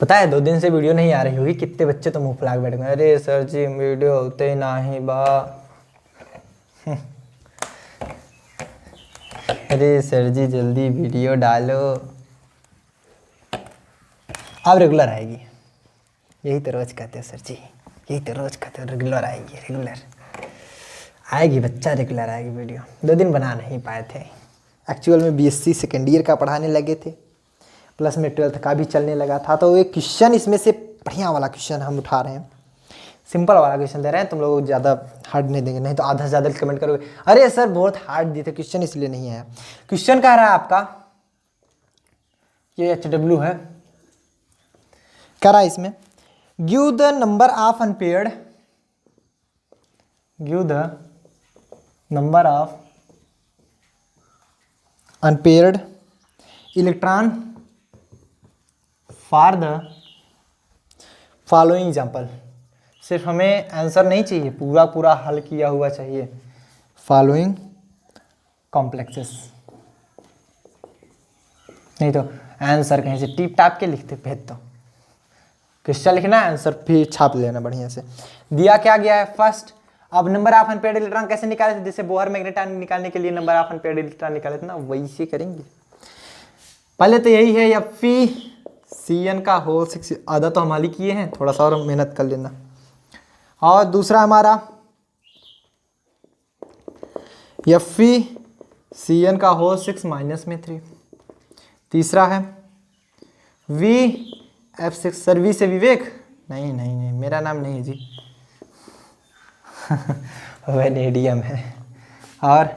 पता है 2 दिन से वीडियो नहीं आ रही होगी, कितने बच्चे तो मुंह फुला के बैठ गए, अरे सर जी वीडियो होते नहीं बा, अरे सर जी जल्दी वीडियो डालो। अब रेगुलर आएगी, यही तो रोज कहते हो सर जी, यही तो रोज कहते हो, रेगुलर आएगी, रेगुलर आएगी बच्चा, रेगुलर आएगी वीडियो। 2 दिन बना नहीं पाए थे, एक्चुअल में BSc सेकेंड ईयर का पढ़ाने लगे थे, प्लस में 12th का भी चलने लगा था, तो एक क्वेश्चन इसमें से बढ़िया वाला क्वेश्चन हम उठा रहे हैं, सिंपल वाला क्वेश्चन दे रहे हैं, तुम लोग ज़्यादा हार्ड नहीं देंगे, नहीं तो आधा से ज़्यादा कमेंट करोगे अरे सर बहुत हार्ड दिए थे क्वेश्चन, इसलिए नहीं आया। क्वेश्चन कह रहा है आपका, ये HW है, कह रहा है इसमें give the number of unpaired, give the number of unpaired electron for the following example. सिर्फ हमें आंसर नहीं चाहिए, पूरा हल किया हुआ चाहिए। फॉलोइंग कॉम्प्लेक्सेस, नहीं तो आंसर कहीं से टिप टाप के लिखते भेज दो, क्वेश्चन लिखना आंसर फिर छाप लेना बढ़िया से। दिया क्या गया है फर्स्ट, अब नंबर ऑफ अनपेयर्ड इलेक्ट्रॉन कैसे निकाले थे, जैसे बोहर मैग्नेट्रॉन निकालने के लिए नंबर ऑफ अनपेयर्ड इलेक्ट्रॉन निकाले थे ना, वैसे करेंगे। पहले तो यही है FeCN का होल 6, आधा तो हमारी किए हैं, थोड़ा सा और मेहनत कर लेना। और दूसरा हमारा FeCN का होल 6 माइनस में 3। तीसरा है VF6, सर V से विवेक, नहीं मेरा नाम नहीं है जी वेनेडियम है, और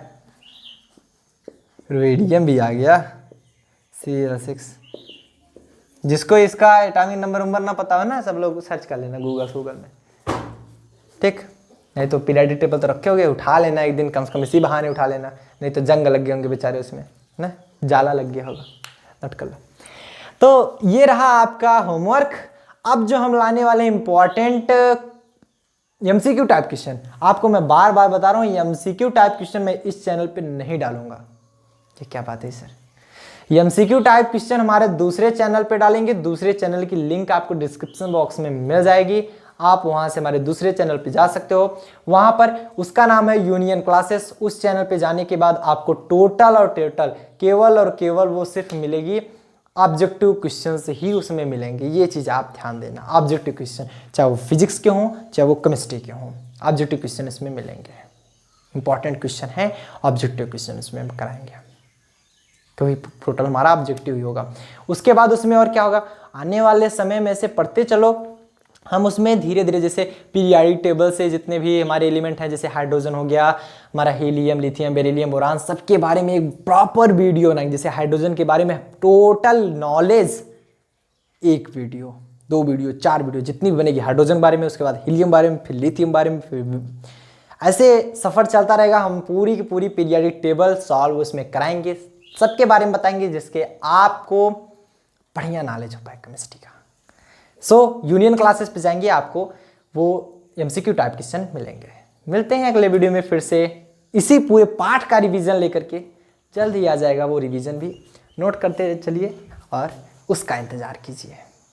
रेडियम भी आ गया Cl6। जिसको इसका एटॉमिक नंबर ना पता हो ना, सब लोग सर्च कर लेना गूगल में, ठीक। नहीं तो पीरियोडिक टेबल तो रखे होगे, उठा लेना एक दिन, कम से कम इसी बहाने उठा लेना, नहीं तो जंग लग गए होंगे बेचारे उसमें ना, जाला लग गया होगा, नोट कर लो। तो ये रहा आपका होमवर्क। अब जो हम लाने वाले इंपॉर्टेंट MCQ टाइप क्वेश्चन, आपको मैं बार बता रहा हूँ, MCQ टाइप क्वेश्चन मैं इस चैनल पे नहीं डालूंगा। ये क्या बात है सर, एमसीक्यू टाइप क्वेश्चन हमारे दूसरे चैनल पे डालेंगे, दूसरे चैनल की लिंक आपको डिस्क्रिप्शन बॉक्स में मिल जाएगी, आप वहां से हमारे दूसरे चैनल पे जा सकते हो। वहां पर उसका नाम है यूनियन क्लासेस। उस चैनल पे जाने के बाद आपको टोटल और केवल और केवल वो सिर्फ मिलेगी ऑब्जेक्टिव क्वेश्चन ही उसमें मिलेंगे। ये चीज़ आप ध्यान देना, ऑब्जेक्टिव क्वेश्चन चाहे वो फिजिक्स के हों चाहे वो केमिस्ट्री के हों, ऑब्जेक्टिव क्वेश्चन इसमें मिलेंगे। इंपॉर्टेंट क्वेश्चन है, ऑब्जेक्टिव क्वेश्चन इसमें हम कराएंगे, क्योंकि टोटल हमारा ऑब्जेक्टिव ही होगा। उसके बाद उसमें और क्या होगा, आने वाले समय में से पढ़ते चलो, हम उसमें धीरे धीरे जैसे पीरियाडिक टेबल से जितने भी हमारे एलिमेंट हैं, जैसे हाइड्रोजन हो गया, हमारा हीलियम, लिथियम, बेरिलियम, बोरान, सबके बारे में एक प्रॉपर वीडियो बनाएंगे। जैसे हाइड्रोजन के बारे में टोटल नॉलेज, एक वीडियो, 2 वीडियो, 4 वीडियो जितनी भी बनेगी हाइड्रोजन बारे में, उसके बाद हीलियम बारे में, फिर लिथियम बारे में, फिर ऐसे सफ़र चलता रहेगा। हम पूरी की पूरी पीरियाडिक टेबल सॉल्व उसमें कराएंगे, सबके बारे में बताएंगे, जिसके आपको बढ़िया नॉलेज हो पाए केमिस्ट्री का। यूनियन क्लासेस पे जाएंगे, आपको वो एमसीक्यू टाइप क्वेश्चन मिलेंगे। मिलते हैं अगले वीडियो में फिर से इसी पूरे पाठ का रिवीजन लेकर के, जल्द ही आ जाएगा वो रिवीजन भी, नोट करते चलिए और उसका इंतज़ार कीजिए।